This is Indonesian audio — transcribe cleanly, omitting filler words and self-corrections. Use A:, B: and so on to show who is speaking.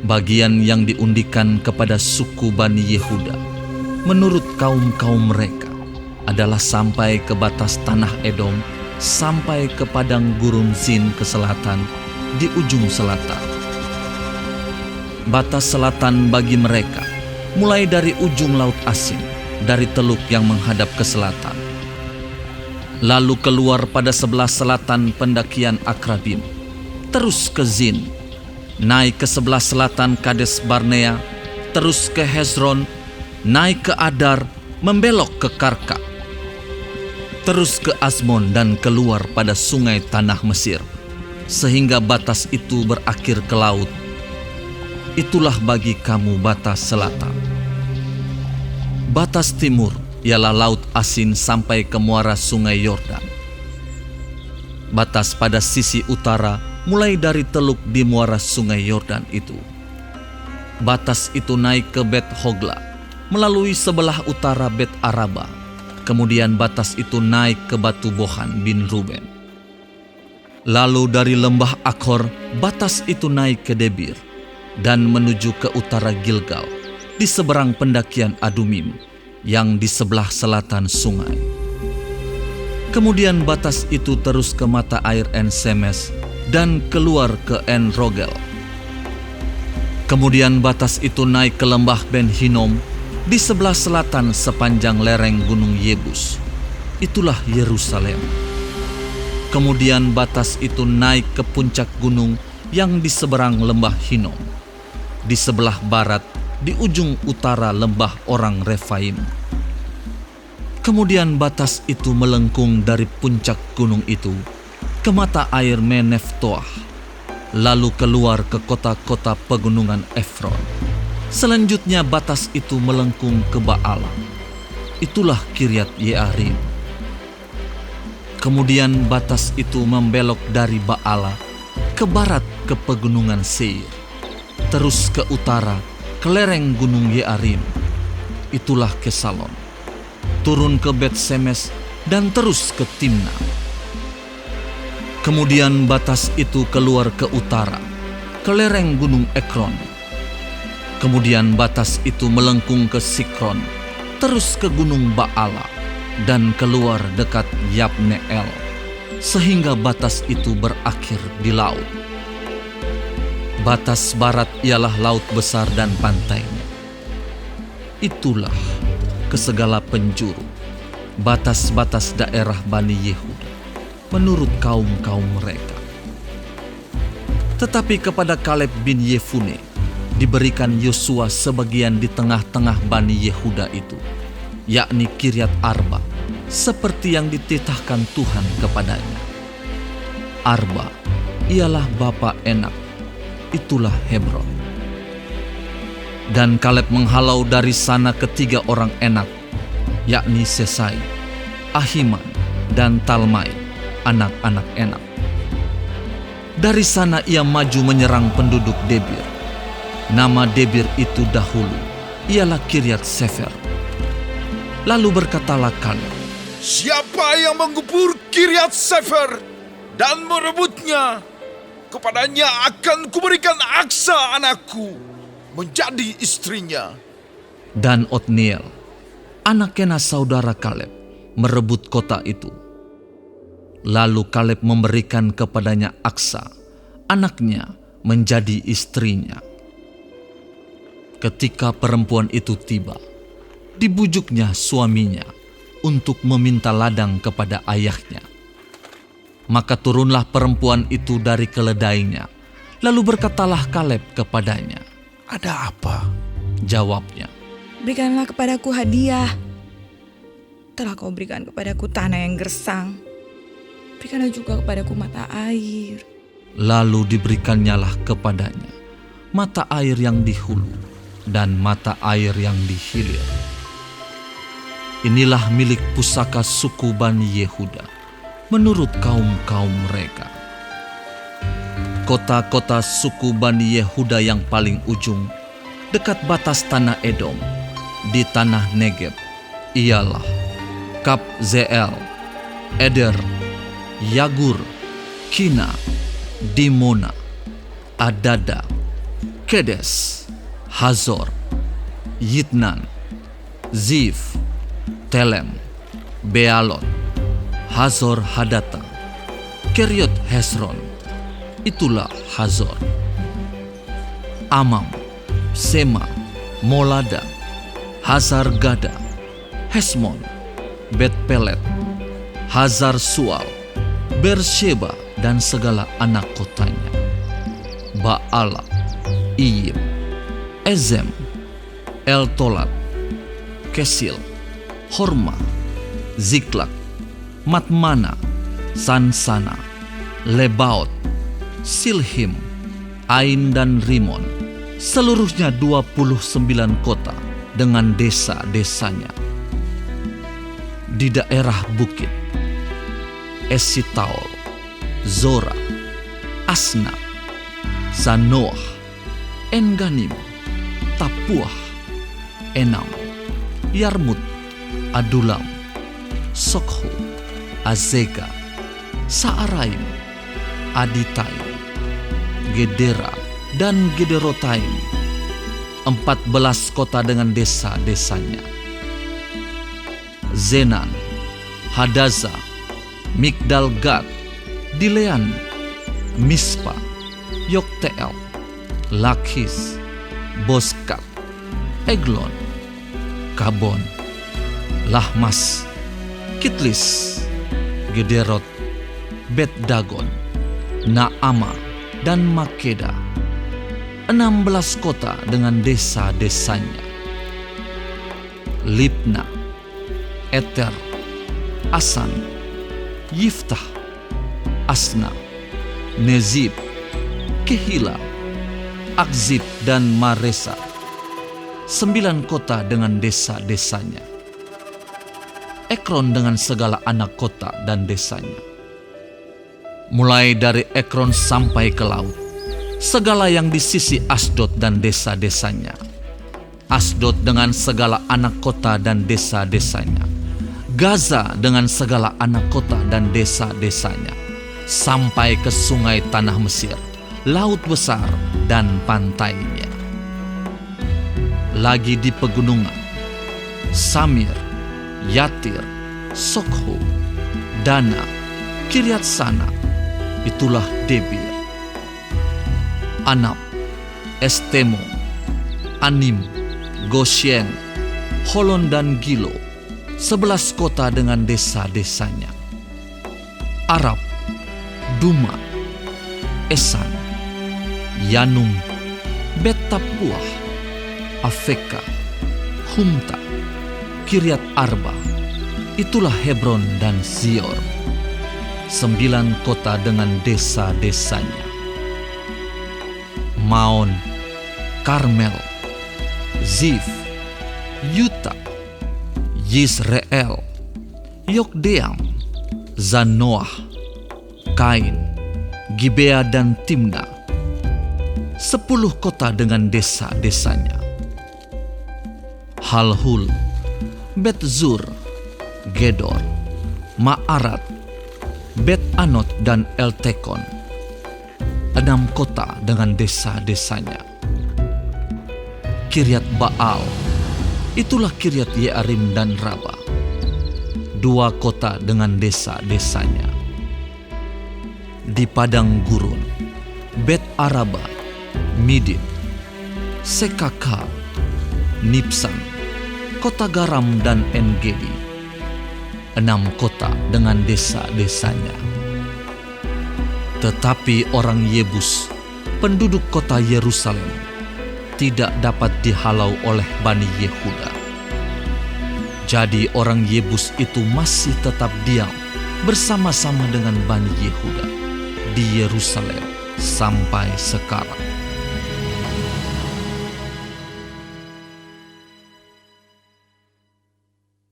A: Bagian yang diundikan kepada suku Bani Yehuda menurut kaum-kaum mereka adalah sampai ke batas tanah Edom, sampai ke padang gurun Zin ke selatan di ujung selatan. Batas selatan bagi mereka mulai dari ujung Laut Asin, dari teluk yang menghadap ke selatan, lalu keluar pada sebelah selatan pendakian Akrabim, terus ke Zin, naik ke sebelah selatan Kades Barnea, terus ke Hezron, naik ke Adar, membelok ke Karka, terus ke Azmon dan keluar pada sungai tanah Mesir, sehingga batas itu berakhir ke laut. Itulah bagi kamu batas selatan. Batas timur ialah Laut Asin sampai ke muara sungai Yordan. Batas pada sisi utara mulai dari teluk di muara sungai Yordan itu. Batas itu naik ke Bet Hogla, melalui sebelah utara Bet Araba. Kemudian batas itu naik ke Batu Bohan bin Ruben. Lalu dari lembah Akhor, batas itu naik ke Debir dan menuju ke utara Gilgal, di seberang pendakian Adumim, yang di sebelah selatan sungai. Kemudian batas itu terus ke mata air En Semes dan keluar ke En Rogel. Kemudian batas itu naik ke lembah Ben Hinnom di sebelah selatan sepanjang lereng gunung Yebus. Itulah Yerusalem. Kemudian batas itu naik ke puncak gunung yang di seberang lembah Hinnom, di sebelah barat di ujung utara lembah orang Refaim. Kemudian batas itu melengkung dari puncak gunung itu ke mata air Meneftoah, lalu keluar ke kota-kota pegunungan Efron. Selanjutnya batas itu melengkung ke Baala. Itulah Kiryat Yearim. Kemudian batas itu membelok dari Baala ke barat ke pegunungan Seir, terus ke utara ke lereng gunung Yearim. Itulah Kesalon. Turun ke Bet Semes dan terus ke Timna. Kemudian batas itu keluar ke utara ke lereng gunung Ekron. Kemudian batas itu melengkung ke Sikron, terus ke gunung Baala dan keluar dekat Yabneel, sehingga batas itu berakhir di laut. Batas barat ialah laut besar dan pantainya. Itulah ke segala penjuru batas-batas daerah Bani Yehuda menurut kaum-kaum mereka. Tetapi kepada Kaleb bin Yefune diberikan Yosua sebagian di tengah-tengah Bani Yehuda itu, yakni Kiryat Arba, seperti yang dititahkan Tuhan kepadanya. Arba ialah bapa Enak, itulah Hebron. Dan Kaleb menghalau dari sana ketiga orang Enak, yakni Sesai, Ahiman, dan Talmai, anak-anak Enak. Dari sana ia maju menyerang penduduk Debir. Nama Debir itu dahulu ialah Kiryat Sefer. Lalu berkatalah Kaleb,
B: "Siapa yang menggubur Kiryat Sefer dan merebutnya, kepadanya akan kuberikan Aksa anakku menjadi istrinya."
A: Dan Otniel, anak Kenaz saudara Kaleb, merebut kota itu. Lalu Kaleb memberikan kepadanya Aksa, anaknya, menjadi istrinya. Ketika perempuan itu tiba, dibujuknya suaminya untuk meminta ladang kepada ayahnya. Maka turunlah perempuan itu dari keledainya. Lalu berkatalah Kaleb kepadanya,
B: "Ada apa?"
A: Jawabnya,
C: "Berikanlah kepadaku hadiah. Telah kau berikan kepadaku tanah yang gersang. Berikanlah juga kepadaku mata air."
A: Lalu diberikannya kepadanya mata air yang di hulu dan mata air yang di hilir. Inilah milik pusaka suku Bani Yehuda menurut kaum-kaum mereka. Kota-kota suku Bani Yehuda yang paling ujung dekat batas tanah Edom di tanah Negeb ialah Kabzeel, Eder, Yagur, Kina, Dimona, Adada, Kedes, Hazor, Yitnan, Zif, Telem, Bealot, Hazor Hadata, Keriot Hesron, itulah Hazor. Amam, Sema, Molada, Hazar Gada, Hesmon, Bet Pelet, Hazar Sual, Bersheba dan segala anak kotanya, Baala, Iyim, Ezem, El-Tolat, Kesil, Horma, Ziklak, Matmana, Sansana, Lebaot, Silhim, Ain dan Rimon, seluruhnya 29 kota dengan desa-desanya. Di daerah bukit, Esitaol, Zora, Asna, Zanoah, Enganim, Tapuah, Enam, Yarmut, Adulam, Sokhu, Azega, Saaraim, Aditaim, Gedera, dan Gederotaim, 14 kota dengan desa-desanya. Zenan, Hadaza, Migdal Gad, Dilean, Mispa, Yokteel, Lakhis, Boskat, Eglon, Kabon, Lahmas, Kitlis, Gederot, Bet Dagon, Naama, dan Makeda, 16 kota dengan desa-desanya. Libna, Eter, Asan, Yiftah, Asna, Nezib, Kehila, Akzib, dan Maresa, 9 kota dengan desa-desanya. Ekron dengan segala anak kota dan desanya. Mulai dari Ekron sampai ke laut, segala yang di sisi Asdod dan desa-desanya. Asdod dengan segala anak kota dan desa-desanya. Gaza dengan segala anak kota dan desa-desanya, sampai ke sungai tanah Mesir, laut besar, dan pantainya. Lagi di pegunungan, Samir, Yatir, Sokho, Dana, Kiryat Sana, itulah Debir. Anab, Estemo, Anim, Goshen, Holon, dan Gilo, 11 kota dengan desa-desanya. Arab, Duma, Esan, Yanum, Bet Tapuah, Afeka, Humta, Kiryat Arba, itulah Hebron dan Zior, 9 kota dengan desa-desanya. Maon, Karmel, Zif, Yuta, Yisrael, Yokdeam, Zanoah, Kain, Gibea, dan Timna, 10 kota dengan desa-desanya. Halhul, Bet-Zur, Gedor, Ma'arat, Bet-Anot, dan El-Tekon, 6 kota dengan desa-desanya. Kiryat Baal, itulah Kiryat Yearim dan Raba, 2 kota dengan desa-desanya. Di padang gurun, Bet Araba, Midin, Sekaka, Nipsan, kota garam, dan Engedi, 6 kota dengan desa-desanya. Tetapi orang Yebus, penduduk kota Yerusalem, tidak dapat dihalau oleh Bani Yehuda. Jadi orang Yebus itu masih tetap diam bersama-sama dengan Bani Yehuda di Yerusalem sampai sekarang.